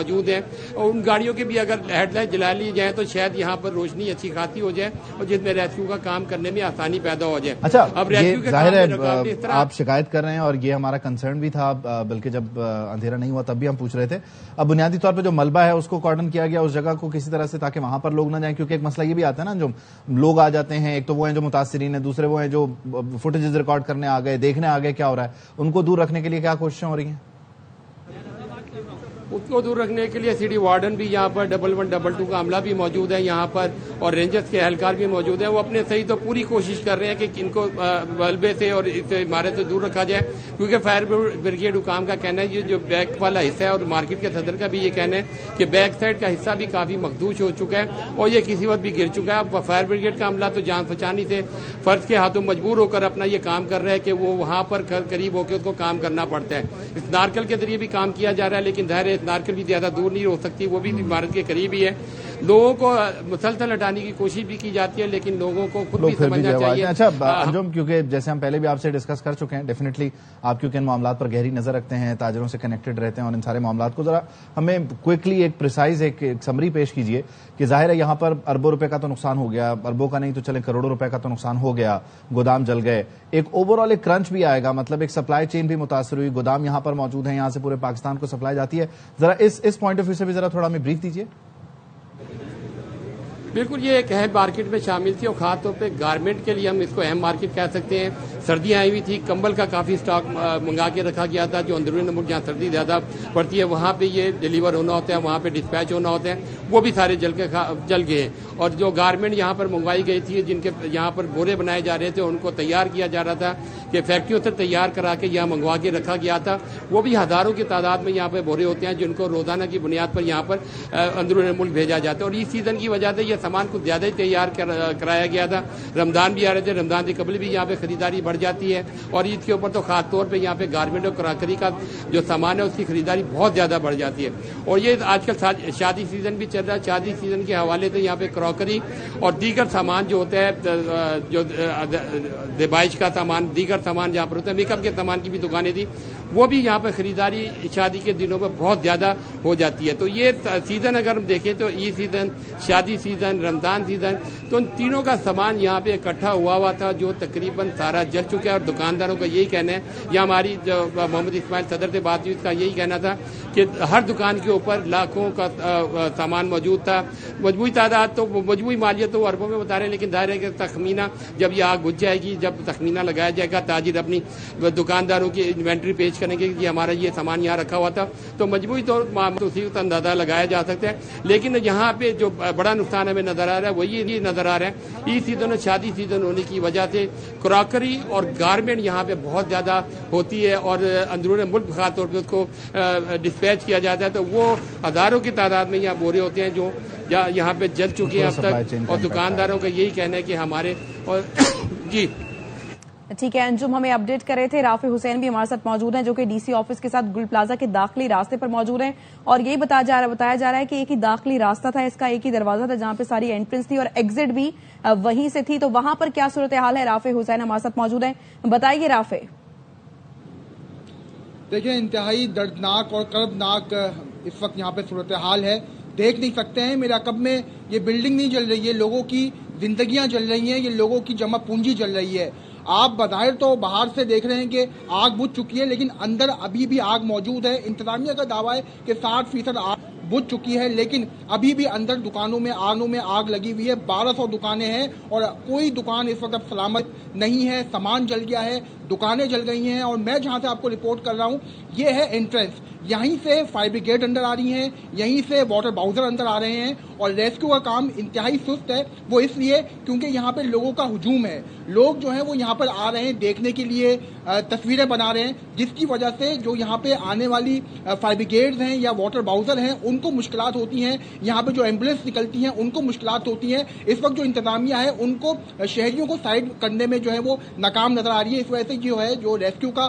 موجود ہیں اور ان گاڑیوں کی بھی اگر ہیڈ لائٹ جلا لی جائیں تو شاید یہاں پر روشنی اچھی خاصی ہو جائے اور جس میں ریسکیو کا کام کرنے میں آسانی پیدا ہو جائے. اچھا اب یہ ظاہر ہے اس طرح آپ شکایت کر رہے ہیں اور یہ ہمارا کنسرن بھی تھا, بلکہ جب اندھیرا نہیں ہوا تب بھی ہم پوچھ رہے تھے. اب بنیادی طور پہ جو ملبہ ہے اس کو کارڈن کیا گیا اس جگہ کو کسی طرح سے تاکہ وہاں پر لوگ نہ جائیں, کیونکہ ایک مسئلہ یہ بھی آتا ہے نا, جو لوگ آ جاتے ہیں, ایک تو وہ ہیں جو متاثرین ہیں, دوسرے وہ ہیں جو فوٹیجز ریکارڈ کرنے آ گئے, دیکھنے آ گئے کیا ہو رہا ہے, ان کو دور رکھنے کے لیے کیا کوششیں ہو رہی ہیں؟ اس کو دور رکھنے کے لیے سی ڈی وارڈن بھی یہاں پر 1122 کا عملہ بھی موجود ہے یہاں پر اور رینجرز کے اہلکار بھی موجود ہیں. وہ اپنے صحیح تو پوری کوشش کر رہے ہیں کہ ان کو ملبے سے اور اس عمارت سے دور رکھا جائے, کیونکہ فائر بریگیڈ حکام کا کہنا ہے یہ جو بیک والا حصہ ہے اور مارکیٹ کے صدر کا بھی یہ کہنا ہے کہ بیک سائڈ کا حصہ بھی کافی مخدوش ہو چکا ہے اور یہ کسی وقت بھی گر چکا ہے. اب فائر بریگیڈ کا عملہ تو جان پہچانی سے فرض کے ہاتھوں مجبور ہو کر اپنا یہ کام کر رہا ہے کہ وہ وہاں پر قریب ہو کے اس کو کام کرنا پڑتا ہے. اس نارکل کے ذریعے بھی کام کیا جا رہا ہے, لیکن ظاہر ہے نارکل بھی زیادہ دور نہیں ہو سکتی, وہ بھی عمارت کے قریب ہی ہے. لوگوں کو مسلسل ہٹانے کی کوشش بھی کی جاتی ہے, لیکن لوگوں کو خود بھی سمجھنا چاہیے. اچھا انجم, کیونکہ جیسے ہم پہلے بھی آپ سے ڈسکس کر چکے ہیں, ڈیفینیٹلی آپ کیونکہ ان معاملات پر گہری نظر رکھتے ہیں, تاجروں سے کنیکٹڈ رہتے ہیں اور ان سارے معاملات کو ذرا ہمیں کوئکلی ایک پریسائز ایک سمری پیش کیجیے کہ ظاہر ہے یہاں پر اربوں روپے کا تو نقصان ہو گیا, اربوں کا نہیں تو چلیں کروڑوں روپے کا تو نقصان ہو گیا, گودام جل گئے, ایک اوور آل ایک کرنچ بھی آئے گا, مطلب ایک سپلائی چین بھی متاثر ہوئی, گودام یہاں پر موجود ہیں, یہاں سے پورے پاکستان کو سپلائی جاتی ہے. ذرا اس پوائنٹ آف ویو سے بھی ذرا تھوڑا ہمیں بریف دیجیے. بالکل یہ ایک اہم مارکیٹ میں شامل تھی اور خاص طور پہ گارمنٹ کے لیے ہم اس کو اہم مارکیٹ کہہ سکتے ہیں. سردیاں آئی ہوئی تھی, کمبل کا کافی سٹاک منگا کے رکھا گیا تھا, جو اندرون ملک جہاں سردی زیادہ پڑتی ہے وہاں پہ یہ ڈیلیور ہونا ہوتا ہے, وہاں پہ ڈسپیچ ہونا ہوتا ہے, وہ بھی سارے جل گئے. اور جو گارمنٹ یہاں پر منگوائی گئی تھی, جن کے یہاں پر بورے بنائے جا رہے تھے, ان کو تیار کیا جا رہا تھا کہ فیکٹریوں سے تیار کرا کے یہاں منگوا کے رکھا گیا تھا, وہ بھی ہزاروں کی تعداد میں یہاں پہ بورے ہوتے ہیں جن کو روزانہ کی بنیاد پر یہاں پر اندرون ملک بھیجا جاتا ہے. اور اس سیزن کی وجہ سے یہ سامان کچھ زیادہ ہی تیار کرایا گیا تھا. رمضان بھی آ رہے تھے, رمضان سے قبل بھی یہاں پہ خریداری بڑھ جاتی ہے اور عید کے اوپر تو خاص طور پہ یہاں پہ گارمنٹ اور کراکری کا جو سامان ہے اس کی خریداری بہت زیادہ بڑھ جاتی ہے. اور یہ آج کل شادی سیزن بھی چل رہا ہے, شادی سیزن کے حوالے سے یہاں پہ کراکری اور دیگر سامان جو ہوتا ہے, جو دیبائش کا سامان, دیگر سامان جہاں پر ہوتا ہے, میک اپ کے سامان کی بھی دکانیں تھی, وہ بھی یہاں پہ خریداری شادی کے دنوں میں بہت زیادہ ہو جاتی ہے. تو یہ سیزن اگر ہم دیکھیں تو عید سیزن, شادی سیزن, رمضان سیزن, تو ان تینوں کا سامان یہاں پہ اکٹھا ہوا تھا جو تقریباً سارا جل چکا ہے. اور دکانداروں کا یہی کہنا ہے, یا ہماری جو محمد اسماعیل صدر سے بات ہوئی اس کا یہی کہنا تھا کہ ہر دکان کے اوپر لاکھوں کا سامان موجود تھا. مجموعی تعداد تو مجموعی مالیت تو اربوں میں بتا رہے ہیں, لیکن ظاہر ہے کہ تخمینہ جب یہ آگ بجھ جائے گی, جب تخمینہ لگایا جائے گا, تاجر اپنی دکانداروں کی انوینٹری پیش کریں گے کہ ہمارا یہ سامان یہاں رکھا ہوا تھا, تو مجموعی طور پر اسی وقت اندازہ لگایا جا سکتا ہے. لیکن یہاں پہ جو بڑا نقصان ہمیں نظر آ رہا ہے وہی یہ نظر آ رہا ہے عید سیزن اور شادی سیزن ہونے کی وجہ سے کراکری اور گارمنٹ یہاں پہ بہت زیادہ ہوتی ہے اور اندرون ملک خاص طور پہ اس کو ڈسپیچ کیا جاتا ہے. تو وہ ہزاروں کی تعداد میں یہاں بورے ہوتے ہیں جو یہاں پہ جل چکے ہیں اب تک, اور دکانداروں کا یہی کہنا ہے کہ ہمارے جی ٹھیک ہے. انجم ہمیں اپڈیٹ کر رہے تھے. رافع حسین بھی ہمارے ساتھ موجود ہیں جو کہ ڈی سی آفس کے ساتھ گل پلازا کے داخلی راستے پر موجود ہیں, اور یہی بتایا جا رہا ہے کہ ایک ہی داخلی راستہ تھا, اس کا ایک ہی دروازہ تھا جہاں پہ ساری انٹرنس تھی اور ایگزٹ بھی وہیں سے تھی. تو وہاں پر کیا صورتحال ہے؟ رافع حسین ہمارے ساتھ موجود ہیں, بتائیے رافع. دیکھیں انتہائی دردناک اور کربناک اس وقت یہاں پہ صورتحال ہے, دیکھ نہیں سکتے ہیں. میرے عقب میں یہ بلڈنگ نہیں جل رہی ہے, لوگوں کی زندگیاں جل رہی ہیں, یہ لوگوں کی جمع پونجی جل رہی ہے. آپ بظاہر تو باہر سے دیکھ رہے ہیں کہ آگ بجھ چکی ہے, لیکن اندر ابھی بھی آگ موجود ہے. انتظامیہ کا دعویٰ ہے کہ 60% آگ بجھ چکی ہے, لیکن ابھی بھی اندر دکانوں میں آگ لگی ہوئی ہے. 1200 دکانیں ہیں اور کوئی دکان اس وقت سلامت نہیں ہے. سامان جل گیا ہے, دکانیں جل گئی ہیں. اور میں جہاں سے آپ کو رپورٹ کر رہا ہوں یہ ہے انٹرنس, یہیں سے فائر بریگیڈ اندر آ رہی ہیں, یہیں سے واٹر باؤزر اندر آ رہے ہیں. اور ریسکیو کا کام انتہائی سست ہے, وہ اس لیے کیونکہ یہاں پہ لوگوں کا ہجوم ہے. لوگ جو ہیں وہ یہاں پر آ رہے ہیں دیکھنے کے لیے, تصویریں بنا رہے ہیں, جس کی وجہ سے جو یہاں پہ آنے والی فائر بریگیڈز ہیں یا واٹر باؤزر ہیں ان کو مشکلات ہوتی ہیں. یہاں پہ جو ایمبولینس نکلتی ہیں ان کو مشکلات ہوتی ہیں. اس وقت جو انتظامیہ ہے ان کو شہریوں کو سائڈ کرنے میں جو ہے وہ ناکام نظر آ رہی ہے. اس وجہ سے جو ہے جو ریسکیو کا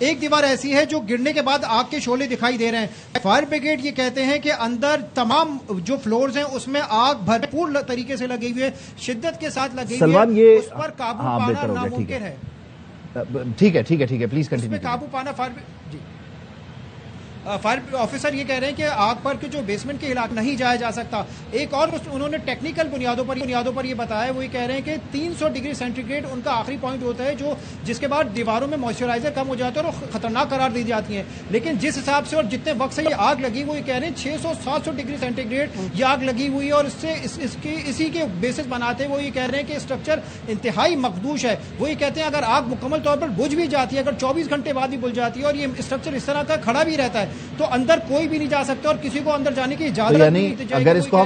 ایک دیوار ایسی ہے جو گرنے کے بعد آگ کے شعلے دکھائی دے رہے ہیں. فائر بریگیڈ یہ کہتے ہیں کہ اندر تمام جو فلورز ہیں اس میں آگ بھرپور طریقے سے لگی ہوئی ہے, شدت کے ساتھ لگی ہوئی ہے, اس پر قابو پانا ناممکن ہے. ٹھیک ہے پلیز کنٹینیو. قابو پانا فائر آفیسر یہ کہہ رہے ہیں کہ آگ پر کے جو بیسمنٹ کے علاقے نہیں جایا جا سکتا. ایک اور انہوں نے ٹیکنیکل بنیادوں پر یہ بتایا, وہ یہ کہہ رہے ہیں کہ 300 ڈگری سینٹی گریڈ ان کا آخری پوائنٹ ہوتا ہے جس کے بعد دیواروں میں موئسچرائزر کم ہو جاتا ہے اور خطرناک قرار دی جاتی ہیں. لیکن جس حساب سے اور جتنے وقت سے یہ آگ لگی, وہ یہ کہہ رہے ہیں 600-700 ڈگری سینٹی گریڈ یہ آگ لگی ہوئی ہے, اور اسی کے بیسس بناتے وہ یہ کہہ رہے ہیں کہ اسٹرکچر انتہائی مخدوش ہے. وہ یہ کہتے ہیں اگر آگ مکمل طور پر بجھ بھی جاتی ہے, اگر 24 گھنٹے بعد بھی بجھ جاتی ہے اور یہ اسٹرکچر اس طرح کا کھڑا بھی رہتا ہے, تو اندر کوئی بھی نہیں جا سکتا اور کسی کو اندر جانے کی اجازت نہیں. یعنی اگر اس کو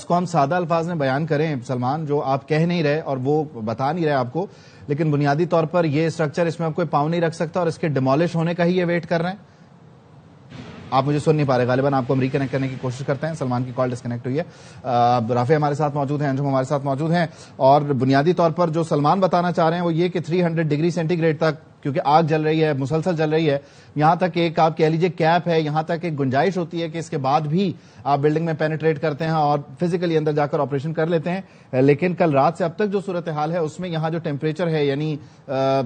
ہم سادہ الفاظ میں بیان کریں سلمان, جو آپ کہہ نہیں رہے اور وہ بتا نہیں رہے آپ کو, لیکن بنیادی طور پر یہ اسٹرکچر اس میں اب کوئی پاؤں نہیں رکھ سکتا اور اس کے ڈیمولش ہونے کا ہی یہ ویٹ کر رہے ہیں. آپ مجھے سن نہیں پا رہے, غالباً آپ کو ہم ریکنیکٹ کرنے کی کوشش کرتے ہیں. سلمان کی کال ڈسکنیکٹ ہوئی ہے. رافع ہمارے ساتھ موجود ہیں, انجم ہمارے ساتھ موجود ہیں, اور بنیادی طور پر جو سلمان بتانا چاہ رہے ہیں وہ یہ کہ 300 ڈگری سینٹی گریڈ تک, کیونکہ آگ جل رہی ہے, مسلسل جل رہی ہے, یہاں تک ایک آپ کہہ لیجئے کیپ ہے, یہاں تک ایک گنجائش ہوتی ہے کہ اس کے بعد بھی آپ بلڈنگ میں پینیٹریٹ کرتے ہیں اور فزیکلی اندر جا کر آپریشن کر لیتے ہیں. لیکن کل رات سے اب تک جو صورتحال ہے اس میں یہاں جو ٹیمپریچر ہے, یعنی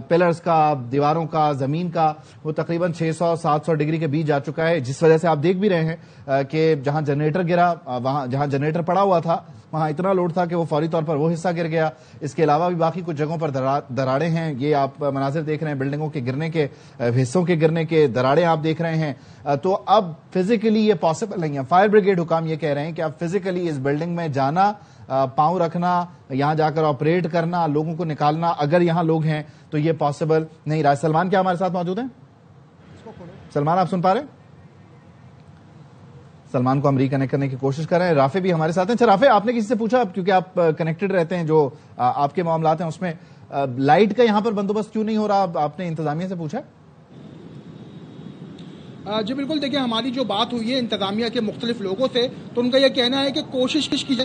پلرز کا, دیواروں کا, زمین کا, وہ تقریباً 600-700 ڈگری کے بیچ جا چکا ہے, جس وجہ سے آپ دیکھ بھی رہے ہیں کہ جہاں جنریٹر گرا, وہاں جہاں جنریٹر پڑا ہوا تھا وہاں اتنا لوڈ تھا کہ وہ فوری طور پر وہ حصہ گر گیا. اس کے علاوہ بھی باقی کچھ جگہوں پر دراڑیں ہیں, یہ آپ مناظر دیکھ رہے ہیں بلڈنگوں کے گرنے کے, حصوں کے گرنے کے, دراڑیں آپ دیکھ رہے ہیں. تو اب فزیکلی یہ پاسبل نہیں ہے. فائر بریگیڈ حکام یہ کہہ رہے ہیں کہ اب فزیکلی اس بلڈنگ میں جانا, پاؤں رکھنا, یہاں جا کر آپریٹ کرنا, لوگوں کو نکالنا, اگر یہاں لوگ ہیں تو یہ پاسبل نہیں رہا. سلمان کیا ہمارے ساتھ موجود ہیں؟ سلمان آپ سن پا رہے ہیں؟ سلمان کو ہم ریکنیکٹ کرنے کی کوشش کر رہے ہیں. رافع بھی ہمارے ساتھ ہیں. اچھا رافع, آپ نے کسی سے پوچھا, کیونکہ آپ کنیکٹڈ رہتے ہیں, جو آپ کے معاملات ہیں اس میں لائٹ کا یہاں پر بندوبست کیوں نہیں ہو رہا, آپ نے انتظامیہ سے پوچھا؟ جی بالکل, دیکھیں ہماری جو بات ہوئی ہے انتظامیہ کے مختلف لوگوں سے, تو ان کا یہ کہنا ہے کہ کوشش کیجیے,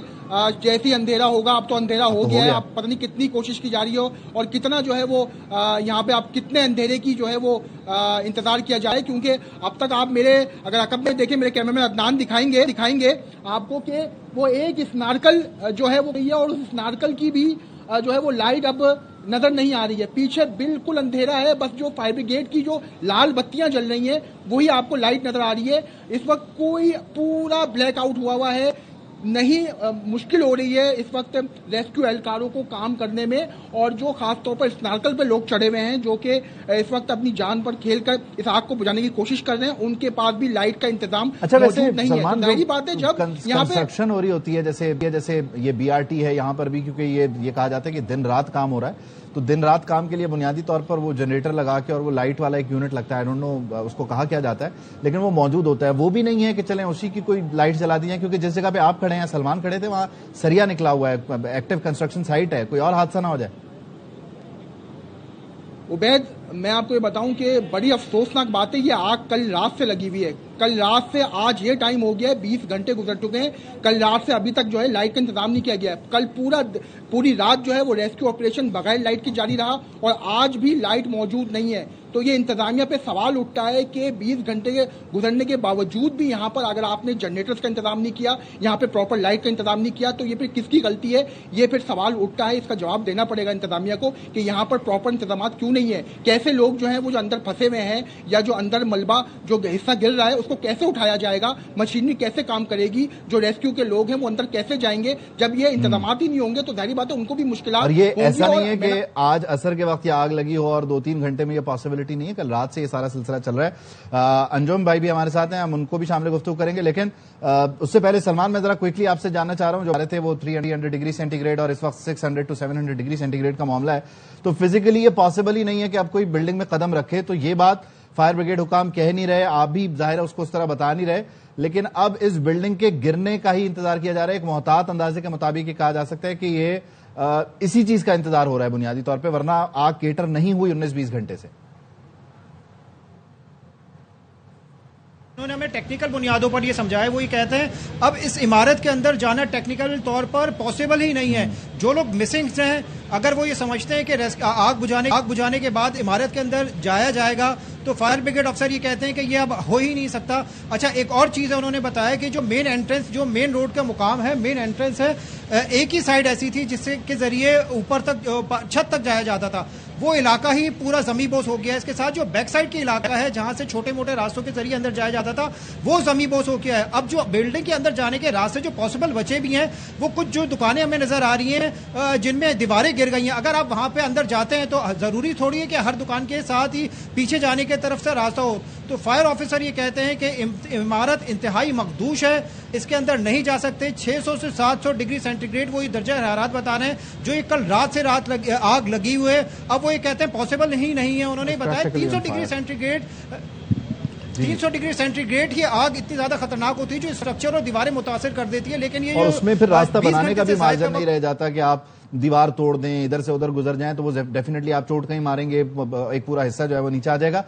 جیسے اندھیرا ہوگا, اب تو اندھیرا ہو گیا ہے, اب پتہ نہیں کتنی کوشش کی جا رہی ہو اور کتنا جو ہے وہ یہاں پہ آپ کتنے اندھیرے کی جو ہے وہ انتظار کیا جائے, کیونکہ اب تک آپ میرے اگر عقب میں دیکھیں, میرے کیمرے میں عدنان دکھائیں گے آپ کو کہ وہ ایک اسنارکل جو ہے وہ گئی ہے, اور اس اسنارکل کی بھی جو ہے وہ لائٹ اب نظر نہیں آ رہی ہے. پیچھے بالکل اندھیرا ہے, بس جو فائر بریگیڈ کی جو لال بتیاں جل رہی ہیں وہی آپ کو لائٹ نظر آ رہی ہے. اس وقت کوئی پورا بلیک آؤٹ ہوا ہے, نہیں مشکل ہو رہی ہے اس وقت ریسکیو اہلکاروں کو کام کرنے میں, اور جو خاص طور پر اسنارکل پہ لوگ چڑھے ہوئے ہیں جو کہ اس وقت اپنی جان پر کھیل کر اس آگ کو بجھانے کی کوشش کر رہے ہیں, ان کے پاس بھی لائٹ کا انتظام موجود نہیں ہے. ظاہری بات ہے جب یہاں پہ کنسٹرکشن ہو رہی ہوتی ہے, جیسے یہ BRT ہے یہاں پر بھی, کیونکہ یہ کہا جاتا ہے کہ دن رات کام ہو رہا ہے, تو دن رات کام کے لیے بنیادی طور پر وہ جنریٹر لگا کے اور وہ لائٹ والا ایک یونٹ لگتا ہے, آئی ڈونٹ نو اس کو کہا کیا جاتا ہے, لیکن وہ موجود ہوتا ہے. وہ بھی نہیں ہے کہ چلیں اسی کی کوئی لائٹ جلا دی ہیں, کیونکہ جس جگہ پہ آپ کھڑے ہیں, سلمان کھڑے تھے, وہاں سریا نکلا ہوا ہے, ایکٹیو کنسٹرکشن سائٹ ہے, کوئی اور حادثہ نہ ہو جائے. عبید, میں آپ کو یہ بتاؤں کہ بڑی افسوسناک بات ہے, یہ آگ کل رات سے لگی ہوئی ہے. کل رات سے آج یہ ٹائم ہو گیا ہے, 20 گھنٹے گزر چکے ہیں, کل رات سے ابھی تک جو ہے لائٹ کا انتظام نہیں کیا گیا ہے. کل پوری رات جو ہے وہ ریسکیو آپریشن بغیر لائٹ کی جاری رہا, اور آج بھی لائٹ موجود نہیں ہے. تو یہ انتظامیہ پہ سوال اٹھتا ہے کہ 20 گھنٹے کے گزرنے کے باوجود بھی یہاں پر اگر آپ نے جنریٹرز کا انتظام نہیں کیا, یہاں پہ پراپر لائٹ کا انتظام نہیں کیا, تو یہ پھر کس کی غلطی ہے؟ یہ پھر سوال اٹھتا ہے, اس کا جواب دینا پڑے گا انتظامیہ کو کہ یہاں پر پراپر انتظامات کیوں نہیں ہے. کیسے لوگ جو ہیں وہ جو اندر پھنسے ہوئے ہیں, یا جو اندر ملبہ جو حصہ گر رہا ہے اس کو کیسے اٹھایا جائے گا, مشینری کیسے کام کرے گی, جو ریسکیو کے لوگ ہیں وہ اندر کیسے جائیں گے؟ جب یہ انتظامات ہی نہیں ہوں گے تو ظاہری بات ہے ان کو بھی مشکلات. اور یہ ایسا نہیں ہے کہ آج عصر کے وقت یہ آگ لگی ہو اور 2-3 گھنٹے میں یہ پاسبلٹی نہیں ہے, کل رات سے یہ سارا سلسلہ چل رہا ہے. انجم بھائی بھی ہمارے ساتھ ہیں, ہم ان کو بھی شامل گفتگو کریں گے, لیکن اس سے پہلے سلمان میں ذرا کوئکلی آپ سے جاننا چاہ رہا ہوں, جو تھے وہ 300 ڈگری سینٹی گریڈ اور اس وقت 600 to 700 ڈگری سینٹی گریڈ کا معاملہ ہے, تو فزیکلی یہ پاسبل ہی نہیں ہے کہ آپ کوئی بلڈنگ میں قدم رکھے. تو یہ بات فائر بریگیڈ حکام کہہ نہیں رہے, آپ بھی ظاہر ہے اس کو اس طرح بتا نہیں رہے, لیکن اب اس بلڈنگ کے گرنے کا ہی انتظار کیا جا رہا ہے. ایک محتاط اندازے کے مطابق یہ کہا جا سکتا ہے کہ یہ اسی چیز کا انتظار ہو رہا ہے بنیادی طور پہ, ورنہ آگ کیٹر نہیں ہوئی 19-20 گھنٹے سے. انہوں نے ہمیں ٹیکنیکل بنیادوں پر یہ سمجھایا, وہ یہ کہتے ہیں اب اس عمارت کے اندر جانا ٹیکنیکل طور پر پاسبل ہی نہیں ہے. جو لوگ مسنگ ہیں, اگر وہ یہ سمجھتے ہیں کہ آگ بجھانے کے بعد عمارت کے اندر جایا جائے گا تو فائر بریگیڈ افسر یہ کہتے ہیں کہ یہ اب ہو ہی نہیں سکتا. اچھا ایک اور چیز ہے, انہوں نے بتایا کہ جو مین انٹرنس, جو مین روڈ کا مقام ہے, مین انٹرنس ہے, ایک ہی سائڈ ایسی تھی جس کے ذریعے اوپر تک چھت تک جایا جاتا تھا, وہ علاقہ ہی پورا زمین بوس ہو گیا ہے. اس کے ساتھ جو بیک سائڈ کی علاقہ ہے جہاں سے چھوٹے موٹے راستوں کے ذریعے اندر جایا جاتا تھا وہ زمین بوس ہو گیا ہے. اب جو بلڈنگ کے اندر جانے کے راستے جو پاسبل بچے بھی ہیں, وہ کچھ جو دکانیں ہمیں نظر آ رہی ہیں جن میں دیواریں گر گئی ہیں. اگر آپ وہاں پہ اندر جاتے ہیں تو ضروری تھوڑی ہے کہ ہر دکان کے ساتھ ہی پیچھے جانے کی طرف سے راستہ ہو. تو فائر آفیسر یہ کہتے ہیں کہ عمارت انتہائی مخدوش ہے, اس کے اندر نہیں جا سکتے. 600 سے 700 ڈگری سینٹی گریڈ وہ درجہ حرارت بتا رہے ہیں جو یہ کل رات سے رات آگ لگی ہوئے. اب وہ یہ کہتے ہیں پاسبل نہیں ہے. انہوں نے بتایا 300 degree centigrade 300 degree centigrade کی آگ اتنی زیادہ خطرناک ہوتی ہے جو اسٹرکچر اور دیواریں متاثر کر دیتی ہے. لیکن یہ اور اس میں پھر راستہ بنانے کا بھی مارجن نہیں رہ جاتا کہ آپ دیوار توڑ دیں, ادھر سے ادھر گزر جائیں تو وہ ڈیفینیٹلی آپ چوٹ کہیں ماریں گے, ایک پورا حصہ جو ہے وہ نیچے آ جائے گا.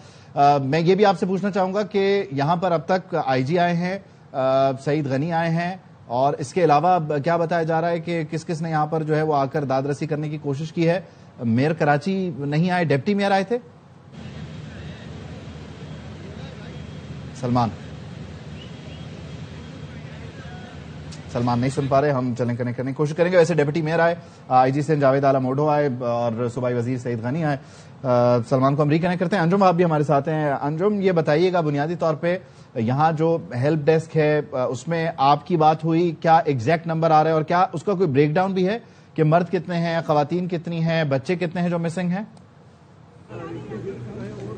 میں یہ بھی آپ سے پوچھنا چاہوں گا کہ یہاں پر اب تک آئی جی آئے ہیں, سعید غنی آئے ہیں, اور اس کے علاوہ کیا بتایا جا رہا ہے کہ کس کس نے یہاں پر جو ہے وہ آ کر داد رسی کرنے کی کوشش کی ہے؟ میئر کراچی نہیں آئے, ڈپٹی میئر آئے تھے. سلمان نہیں سن پا رہے, ہم چلیں کنیکٹ کرنے کی کوشش کریں گے. ویسے ڈپٹی میئر آئے, آئی جی سندھ جاوید عالم اوڈھو آئے, اور صوبائی وزیر سعید غنی آئے. سلمان کو ہم ریکنیکٹ کرتے ہیں. انجم آپ بھی ہمارے ساتھ ہیں. انجم یہ بتائیے گا بنیادی طور پہ یہاں جو ہیلپ ڈیسک ہے اس میں آپ کی بات ہوئی, کیا ایگزیکٹ نمبر آ رہا ہے, اور کیا اس کا کوئی بریک ڈاؤن بھی ہے کہ مرد کتنے ہیں, خواتین کتنی ہیں, بچے کتنے ہیں جو مسنگ ہیں؟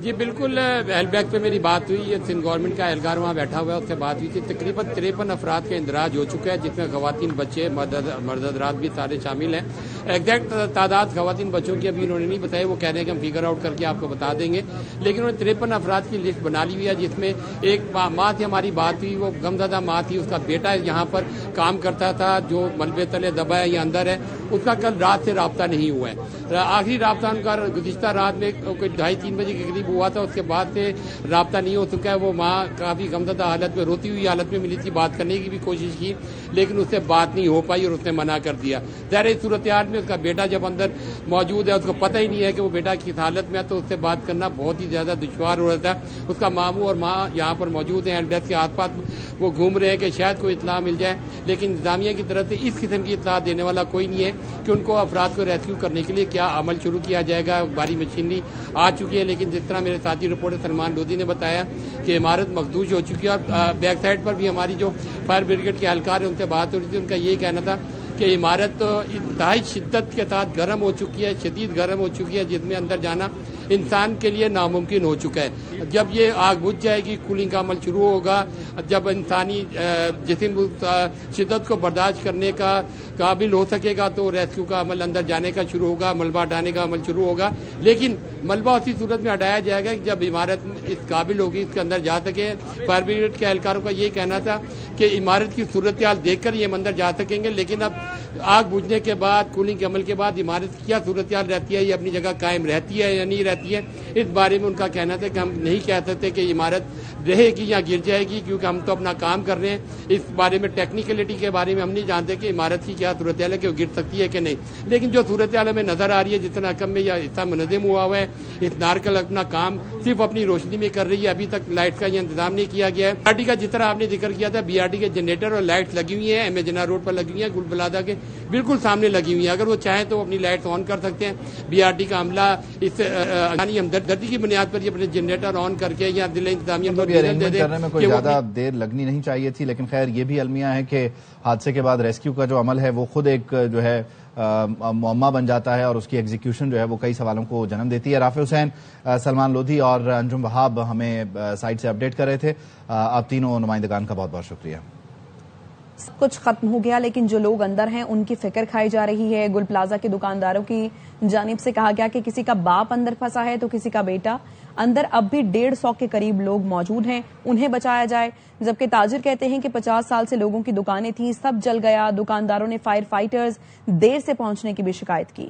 جی بالکل, ہیلپ ڈیسک پہ میری بات ہوئی, یہ سندھ گورنمنٹ کا اہلکار وہاں بیٹھا ہوا ہے, اس سے بات ہوئی تھی. تقریباً 53 افراد کا اندراج ہو چکا ہے جس میں خواتین, بچے, مرد حضرات بھی سارے شامل ہیں. ایگزیکٹ تعداد خواتین بچوں کی ابھی انہوں نے نہیں بتائی, وہ کہہ رہے ہیں کہ ہم فگر آؤٹ کر کے آپ کو بتا دیں گے. لیکن انہوں نے 53 افراد کی لسٹ بنا لی ہوئی ہے جس میں ایک ماں تھی, ہماری بات ہوئی, وہ غمزدہ ماں تھی, اس کا بیٹا یہاں پر کام کرتا تھا جو ملبے تلے دبا ہے یا اندر ہے, اس کا کل رات سے رابطہ نہیں ہوا ہے. آخری رابطہ ان کا گزشتہ رات میں کوئی 2:30-3 بجے کے قریب ہوا تھا, اس کے بعد سے رابطہ نہیں ہو چکا ہے. وہ ماں کافی غمزدہ حالت میں, روتی ہوئی حالت میں ملی تھی, بات کرنے کی بھی کوشش کی لیکن اس سے بات نہیں ہو پائی اور اس نے منع کر دیا. ظاہر اس صورتحال میں اس کا بیٹا جب اندر موجود ہے, اس کو پتہ ہی نہیں ہے کہ وہ بیٹا کس حالت میں ہے, تو اس سے بات کرنا بہت ہی زیادہ دشوار ہو رہا ہے. اس کا ماموں اور ماں یہاں پر موجود ہیں, ہیلپ ڈیسک کے آس پاس وہ گھوم رہے ہیں کہ شاید کوئی اطلاع مل جائے, لیکن انتظامیہ کی طرف سے اس قسم کی اطلاع دینے والا کوئی نہیں ہے کہ ان کو افراد کو ریسکیو کرنے کے لیے کیا عمل شروع کیا جائے گا. بھاری مشینری آ چکی ہے, لیکن جس طرح میرے ساتھی رپورٹر سلمان لودھی نے بتایا کہ عمارت مخدوش ہو چکی ہے. اور بیک سائڈ پر بھی ہماری جو فائر بریگیڈ کے اہلکار ہیں ان سے بات ہو رہی تھی, ان کا یہی کہنا تھا کہ عمارت انتہائی شدت کے ساتھ گرم ہو چکی ہے, شدید گرم ہو چکی ہے, جس میں اندر جانا انسان کے لیے ناممکن ہو چکا ہے. جب یہ آگ بجھ جائے گی, کولنگ کا عمل شروع ہوگا, جب انسانی جسم شدت کو برداشت کرنے کا قابل ہو سکے گا تو ریسکیو کا عمل اندر جانے کا شروع ہوگا, ملبہ ہٹانے کا عمل شروع ہوگا. لیکن ملبہ اسی صورت میں ہٹایا جائے گا جب عمارت اس قابل ہوگی اس کے اندر جا سکے. فائر بریگیڈ کے اہلکاروں کا یہ کہنا تھا کہ عمارت کی صورتحال دیکھ کر یہ اندر جا سکیں گے, لیکن اب آگ بجھنے کے بعد, کولنگ کے عمل کے بعد عمارت کی کیا صورتحال رہتی ہے, یہ اپنی جگہ قائم رہتی ہے یا نہیں رہتی ہے, اس بارے میں ان کا کہنا تھا کہ ہم نہیں کہہ سکتے کہ عمارت رہے گی یا گر جائے گی, کیونکہ ہم تو اپنا کام کر رہے ہیں. اس بارے میں ٹیکنیکلٹی کے بارے میں ہم نہیں جانتے کہ عمارت کی کیا صورتحال ہے کہ وہ گر سکتی ہے کہ نہیں. لیکن جو صورتحال ہمیں نظر آ رہی ہے, جتنا کم میں یہ حصہ منظم ہوا ہوا ہے, اس نارکل اپنا کام صرف اپنی روشنی میں کر رہی ہے. ابھی تک لائٹ کا یہ انتظام نہیں کیا گیا ہے. بی آر ٹی کا جس طرح آپ نے ذکر کیا تھا, بی آر ٹی کے جنریٹر اور لائٹس لگی ہوئی ہیں, ایم اے جناح روڈ پر لگی ہوئی ہیں, گل بلادہ کے بالکل سامنے لگی ہوئی ہیں. اگر وہ چاہیں تو اپنی لائٹس آن کر سکتے ہیں. بی آر ٹی کا عملہ اس یعنی ہمدردی کی بنیاد پر یہ اپنے جنریٹر آن کر کے یا ضلع انتظامیہ کو دے دے کرنے میں کوئی زیادہ دیر لگنی نہیں چاہیے تھی. لیکن خیر یہ بھی المیہ ہے کہ حادثے کے بعد ریسکیو کا جو عمل ہے وہ خود ایک جو ہے معمہ بن جاتا ہے, اور اس کی ایگزیکیوشن جو ہے وہ کئی سوالوں کو جنم دیتی ہے. رافع حسین, سلمان لودھی اور انجم وہاب ہمیں سائٹ سے اپڈیٹ کر رہے تھے. آپ تینوں نمائندگان کا بہت بہت شکریہ. کچھ ختم ہو گیا لیکن جو لوگ اندر ہیں ان کی فکر کھائی جا رہی ہے. گل پلازا کے دکانداروں کی جانب سے کہا گیا کہ کسی کا باپ اندر پھنسا ہے تو کسی کا بیٹا. اندر اب بھی 150 کے قریب لوگ موجود ہیں, انہیں بچایا جائے. جبکہ تاجر کہتے ہیں کہ 50 سال سے لوگوں کی دکانیں تھیں, سب جل گیا. دکانداروں نے فائر فائٹرز دیر سے پہنچنے کی بھی شکایت کی.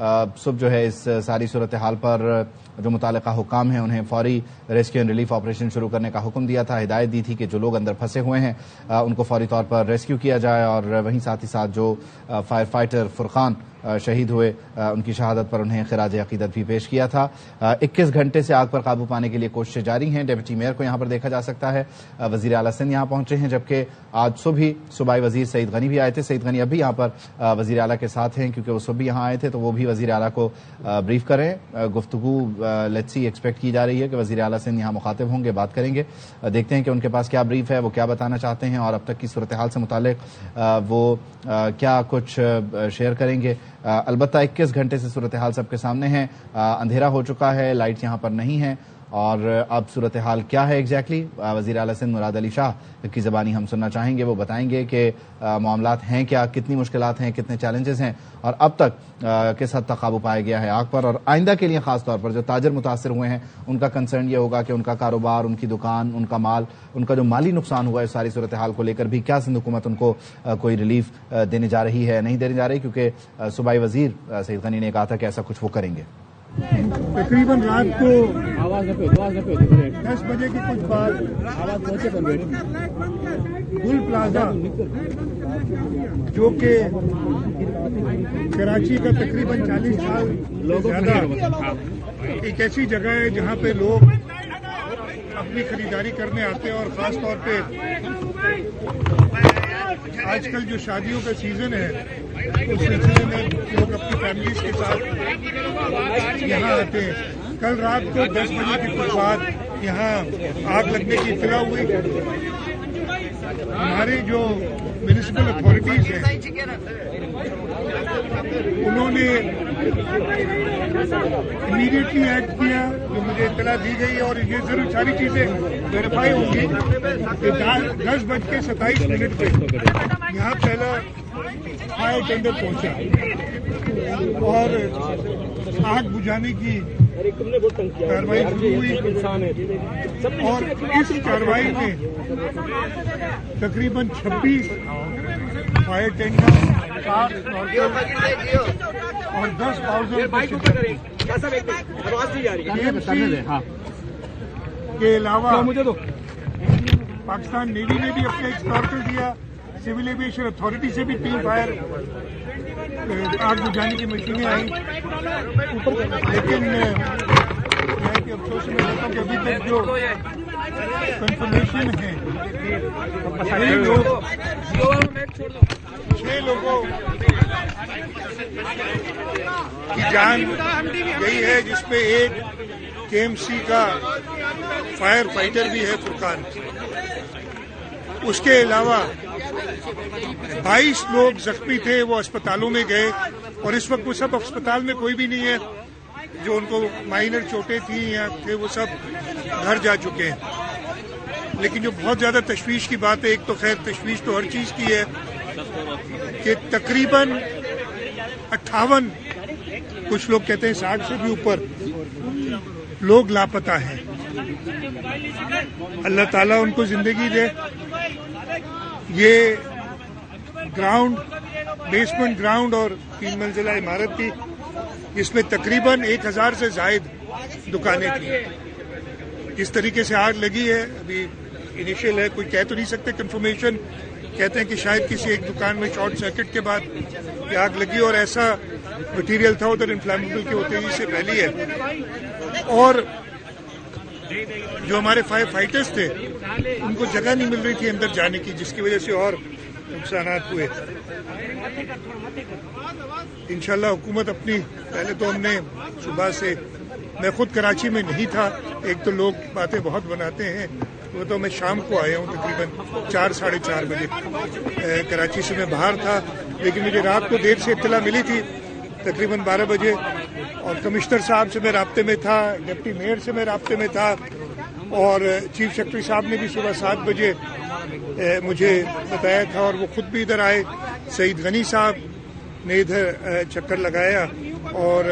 صبح جو ہے اس ساری صورتحال پر جو متعلقہ حکام ہیں انہیں فوری ریسکیو اینڈ ریلیف آپریشن شروع کرنے کا حکم دیا تھا. ہدایت دی تھی کہ جو لوگ اندر پھنسے ہوئے ہیں ان کو فوری طور پر ریسکیو کیا جائے, اور وہیں ساتھ ہی ساتھ جو فائر فائٹر فرقان شہید ہوئے ان کی شہادت پر انہیں خراج عقیدت بھی پیش کیا تھا. 21 گھنٹے سے آگ پر قابو پانے کے لیے کوششیں جاری ہیں. ڈپٹی میئر کو یہاں پر دیکھا جا سکتا ہے, وزیر اعلیٰ سندھ یہاں پہنچے ہیں, جبکہ آج صبح صوبائی وزیر سعید غنی بھی آئے تھے. سعید غنی ابھی یہاں پر وزیر اعلیٰ کے ساتھ ہیں کیونکہ وہ صبح یہاں آئے تھے, تو وہ بھی وزیر اعلیٰ کو بریف کریں. گفتگو لیٹس سی ایکسپیکٹ کی جا رہی ہے کہ وزیر اعلیٰ سندھ یہاں مخاطب ہوں گے, بات کریں گے, دیکھتے ہیں کہ ان کے پاس کیا بریف ہے, وہ کیا بتانا چاہتے ہیں اور اب تک کی صورتحال سے متعلق وہ کیا کچھ شیئر کریں گے. البتہ 21 گھنٹے سے صورتحال سب کے سامنے ہے, اندھیرا ہو چکا ہے, لائٹ یہاں پر نہیں ہے, اور اب صورتحال کیا ہے ایگزیکٹلی وزیر اعلیٰ سندھ مراد علی شاہ کی زبانی ہم سننا چاہیں گے. وہ بتائیں گے کہ معاملات ہیں کیا, کتنی مشکلات ہیں, کتنے چیلنجز ہیں, اور اب تک کس حد تک قابو پایا گیا ہے آگ پر, اور آئندہ کے لیے خاص طور پر جو تاجر متاثر ہوئے ہیں ان کا کنسرن یہ ہوگا کہ ان کا کاروبار, ان کی دکان, ان کا مال, ان کا جو مالی نقصان ہوا ہے اس ساری صورتحال کو لے کر بھی کیا سندھ حکومت ان کو کوئی ریلیف دینے جا رہی ہے, نہیں دینے جا رہی, کیونکہ صوبائی وزیر سعید غنی نے کہا تھا کہ ایسا کچھ وہ کریں گے. تقریباً رات کو 10 بجے کی کچھ بعد گل پلازا جو کہ کراچی کا تقریباً 40 سال زیادہ ایک ایسی جگہ ہے جہاں پہ لوگ اپنی خریداری کرنے آتے ہیں, اور خاص طور پہ آج کل جو شادیوں کا سیزن ہے اس سلسلے میں لوگ اپنی فیملیز کے ساتھ یہاں آتے ہیں. کل رات کو 10 بجے کے کچھ بعد یہاں آگ لگنے کی اطلاع ہوئی. ہمارے جو میونسپل اتھارٹیز ہیں انہوں نے امیڈیٹلی ایکٹ کیا, جو مجھے اطلاع دی گئی, اور یہ ضرور ساری چیزیں ویریفائی ہوں گی کہ 10:27 پہ یہاں پہلا فائر ٹینڈر پہنچا اور آگ بجھانے کی کارروائی شروع ہوئی, اور اس کارروائی میں تقریباً 26 فائر ٹینڈر اور 10,000 کے علاوہ پاکستان نیوی نے بھی اپنا ایکسپارٹر دیا, سول ایویشن اتھارٹی سے بھی 3 فائر آگ بجھانے کی مشینیں آئیں, لیکن میں افسوس میں رہتا ہوں کہ ابھی تک جو کنفرمیشن ہے 6 لوگوں کی جان گئی ہے, جس میں ایک KMC کا فائر فائٹر بھی ہے فرقان. اس کے علاوہ 22 لوگ زخمی تھے, وہ اسپتالوں میں گئے, اور اس وقت وہ سب اسپتال میں کوئی بھی نہیں ہے. جو ان کو مائنر چوٹیں تھیں یا تھے وہ سب گھر جا چکے ہیں. لیکن جو بہت زیادہ تشویش کی بات ہے, ایک تو خیر تشویش تو ہر چیز کی ہے, کہ تقریباً 58 کچھ لوگ کہتے ہیں 60 سے بھی اوپر لوگ لاپتہ ہیں. اللہ تعالیٰ ان کو زندگی دے. یہ گراؤنڈ, بیسمنٹ گراؤنڈ اور 3 منزلہ عمارت تھی, جس میں تقریباً 1000 سے زائد دکانیں تھیں. جس طریقے سے آگ لگی ہے ابھی انیشیل ہے, کوئی کہہ تو نہیں سکتے. کنفرمیشن کہتے ہیں کہ شاید کسی ایک دکان میں شارٹ سرکٹ کے بعد یہ آگ لگی, اور ایسا مٹیریل تھا ادھر انفلیمیبل کے ہوتے ہی سے پہلی ہے. اور جو ہمارے فائر فائٹرز تھے ان کو جگہ نہیں مل رہی تھی اندر جانے کی, جس کی وجہ سے اور نقصانات ہوئے. انشاءاللہ حکومت اپنی, پہلے تو ہم نے صبح سے, میں خود کراچی میں نہیں تھا, ایک تو لوگ باتیں بہت بناتے ہیں, وہ تو میں شام کو آیا ہوں تقریباً 4-4:30 بجے. کراچی سے میں باہر تھا, لیکن مجھے رات کو دیر سے اطلاع ملی تھی تقریباً 12 بجے, اور کمشنر صاحب سے میں رابطے میں تھا, ڈپٹی میئر سے میں رابطے میں تھا, اور چیف سیکرٹری صاحب نے بھی صبح 7 بجے مجھے بتایا تھا, اور وہ خود بھی ادھر آئے. سعید غنی صاحب نے ادھر چکر لگایا اور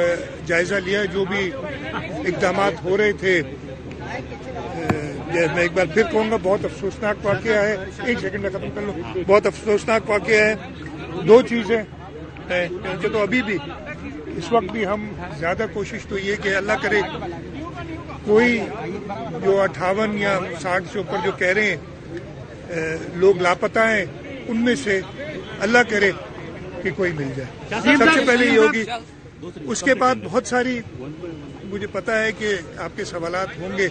جائزہ لیا جو بھی اقدامات ہو رہے تھے. میں ایک بار پھر کہوں گا بہت افسوسناک واقعہ ہے. 1 سیکنڈ میں ختم کر لوں. بہت افسوسناک واقعہ ہے. 2 چیزیں تو ابھی بھی اس وقت بھی ہم زیادہ کوشش تو یہ کہ اللہ کرے کوئی جو 58 یا 60 سے اوپر جو کہہ رہے ہیں لوگ لاپتہ ہیں، ان میں سے اللہ کرے کہ کوئی مل جائے، سب سے پہلے یہ ہوگی۔ اس کے بعد بہت ساری مجھے پتا ہے کہ آپ کے سوالات ہوں گے۔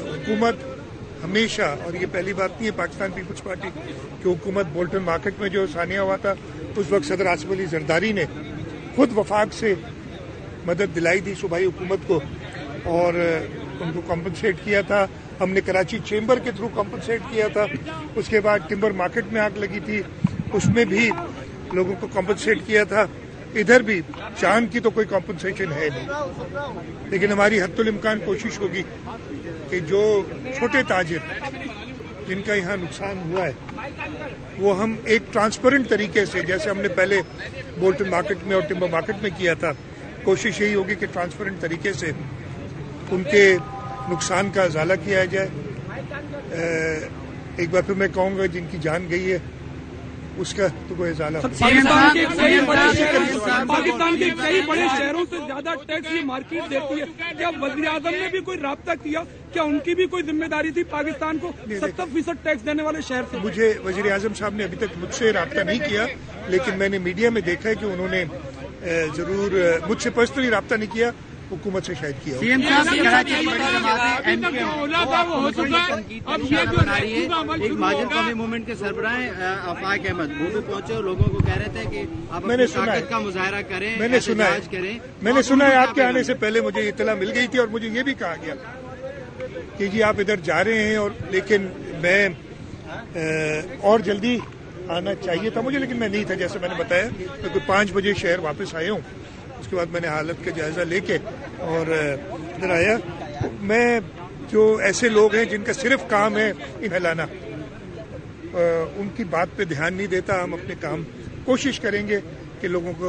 حکومت ہمیشہ، اور یہ پہلی بات نہیں ہے پاکستان پیپلز پارٹی کہ حکومت بولٹن مارکیٹ میں جو ثانیہ ہوا تھا، اس وقت صدر آصف علی زرداری نے خود وفاق سے مدد دلائی تھی صوبائی حکومت کو اور ان کو کمپنسیٹ کیا تھا۔ ہم نے کراچی چیمبر کے تھرو کمپنسیٹ کیا تھا۔ اس کے بعد ٹمبر مارکیٹ میں آگ لگی تھی، اس میں بھی لوگوں کو کمپنسیٹ کیا تھا۔ ادھر بھی چاند کی تو کوئی کمپنسیشن ہے نہیں، لیکن ہماری حد الامکان کوشش ہوگی کہ جو چھوٹے تاجر جن کا یہاں نقصان ہوا ہے وہ ہم ایک ٹرانسپیرنٹ طریقے سے، جیسے ہم نے پہلے بولٹن مارکیٹ میں اور ٹمبر مارکیٹ میں کیا تھا، کوشش یہی ہوگی کہ ٹرانسپیرنٹ طریقے سے ان کے نقصان کا ازالہ کیا جائے۔ ایک بار پھر میں کہوں گا جن کی جان گئی ہے اس کا تو کوئی ازالہ پاکستان کے کئی بڑے شہروں سے زیادہ ٹیکس یہ مارکیٹ دیتی ہے، کیا وزیر اعظم نے بھی کوئی رابطہ کیا؟ کیا ان کی بھی کوئی ذمہ داری تھی پاکستان کو 70% ٹیکس دینے والے شہر سے؟ مجھے وزیر اعظم صاحب نے ابھی تک مجھ سے رابطہ نہیں کیا، لیکن میں نے میڈیا میں دیکھا ہے کہ انہوں نے ضرور مجھ سے پرسنلی رابطہ نہیں کیا، حکومت سے شاید کیا سی ایم صاحب کراچی کی بڑی جماعت ایم کیو بنا رہی ہے، ایک مہاجر قومی موومنٹ کے سربراہ آفاق احمد وہ بھی پہنچے اور لوگوں کو کہہ رہے تھے کہ آپ اپنی طاقت کا مظاہرہ کریں، احتجاج کریں۔ میں نے سنا ہے آپ کے آنے سے پہلے مجھے اطلاع مل گئی تھی اور مجھے یہ بھی کہا گیا کہ جی آپ ادھر جا رہے ہیں، اور لیکن میں اور جلدی آنا چاہیے تھا مجھے، لیکن میں نہیں تھا، جیسے میں نے بتایا میں کوئی 5 بجے شہر واپس آیا ہوں۔ اس کے بعد میں نے حالت کا جائزہ لے کے اور ادھر آیا۔ میں جو ایسے لوگ ہیں جن کا صرف کام ہے پھیلانا، ان کی بات پہ دھیان نہیں دیتا۔ ہم اپنے کام کوشش کریں گے کہ لوگوں کو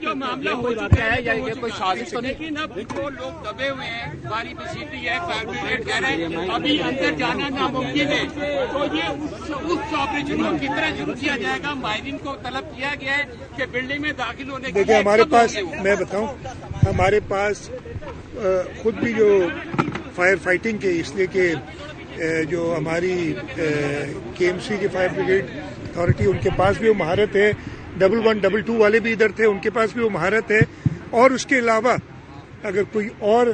جو معاملہ ہو چکا ہے یا کوئی سازش تو نہیں، لیکن اب جو لوگ دبے ہوئے ہیں، باری بسیٹی ہے، فائر بریگیڈ کہہ رہے ہیں ابھی اندر جانا ناممکن ہے، تو یہ اس آپریشن کو کس طرح شروع کیا جائے گا؟ ماہرین کو طلب کیا گیا ہے کہ بلڈنگ میں داخل ہونے کے دیکھیں ہمارے پاس، میں بتاؤں ہمارے پاس خود بھی جو فائر فائٹنگ کے، اس لیے کہ جو ہماری کے ایم سی کی فائر بریگیڈ اتھارٹی، ان کے پاس بھی وہ مہارت ہے، 1122 والے بھی ادھر تھے، ان کے پاس بھی وہ مہارت ہے، اور اس کے علاوہ اگر کوئی اور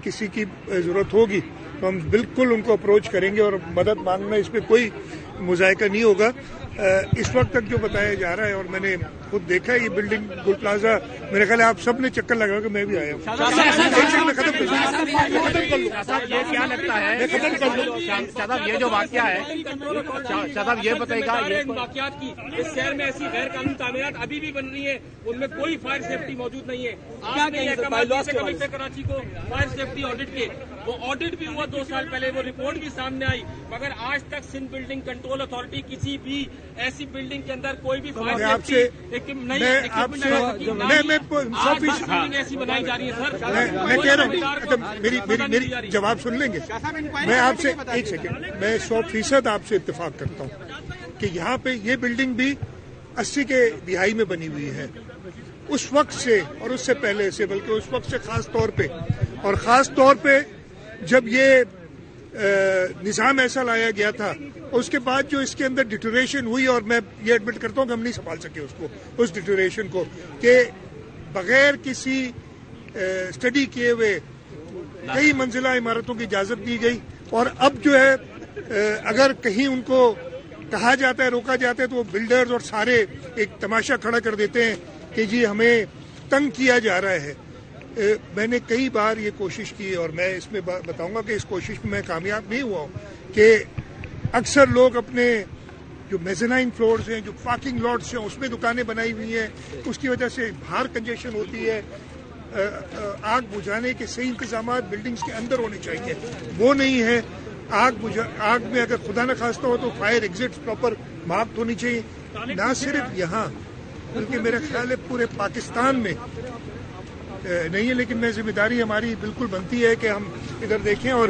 کسی کی ضرورت ہوگی تو ہم بالکل ان کو اپروچ کریں گے اور مدد مانگنا اس پہ کوئی مذائقہ نہیں ہوگا۔ اس وقت تک جو بتایا جا رہا ہے، اور میں نے خود دیکھا ہے یہ بلڈنگ گل پلازا، میرے خیال ہے آپ سب نے چکر لگا کہ میں بھی آیا ہوں۔ یہ کیا لگتا ہے صاحب یہ جو واقعہ ہے صاحب یہ بتائے گا واقعات کی اس شہر میں ایسی غیر قانونی تعمیرات ابھی بھی بن رہی ہے، ان میں کوئی فائر سیفٹی موجود نہیں ہے۔ آپ نے کمیٹر کراچی کو فائر سیفٹی آڈٹ کے، وہ آڈٹ بھی ہوا 2 سال پہلے، وہ رپورٹ بھی سامنے آئی، مگر آج تک سندھ بلڈنگ کنٹرول اتھارٹی کسی بھی ایسی بلڈنگ کے اندر کوئی بھی فائر سیفٹی ایسی بنائی جا رہی ہے۔ سر میں کہہ رہا ہوں، میری جواب سن لیں گے؟ میں آپ سے ایک سیکنڈ، میں 100% آپ سے اتفاق کرتا ہوں کہ یہاں پہ یہ بلڈنگ بھی 80 کے دہائی میں بنی ہوئی ہے، اس وقت سے اور اس سے پہلے سے، بلکہ اس وقت سے خاص طور پہ جب یہ نظام ایسا لایا گیا تھا، اس کے بعد جو اس کے اندر ڈیٹوریشن ہوئی، اور میں یہ ایڈمٹ کرتا ہوں کہ ہم نہیں سنبھال سکے اس ڈیٹوریشن کو، کہ بغیر کسی اسٹڈی کیے ہوئے کئی منزلہ عمارتوں کی اجازت دی گئی، اور اب جو ہے اگر کہیں ان کو کہا جاتا ہے، روکا جاتا ہے، تو وہ بلڈرز اور سارے ایک تماشا کھڑا کر دیتے ہیں کہ جی ہمیں تنگ کیا جا رہا ہے۔ میں نے کئی بار یہ کوشش کی، اور میں اس میں بتاؤں گا کہ اس کوشش میں کامیاب نہیں ہوا ہوں، کہ اکثر لوگ اپنے جو میزنائن فلورز ہیں، جو پارکنگ لاٹس ہیں، اس میں دکانیں بنائی ہوئی ہیں، اس کی وجہ سے باہر کنجیشن ہوتی ہے۔ آگ بجھانے کے صحیح انتظامات بلڈنگز کے اندر ہونے چاہیے، وہ نہیں ہے۔ آگ میں اگر خدا نہ خواستہ ہو تو فائر ایگزٹس پراپر مارکڈ ہونی چاہیے، نہ صرف یہاں بلکہ میرا خیال ہے پورے پاکستان میں نہیں ہے، لیکن میں ذمہ داری ہماری بالکل بنتی ہے کہ ہم ادھر دیکھیں، اور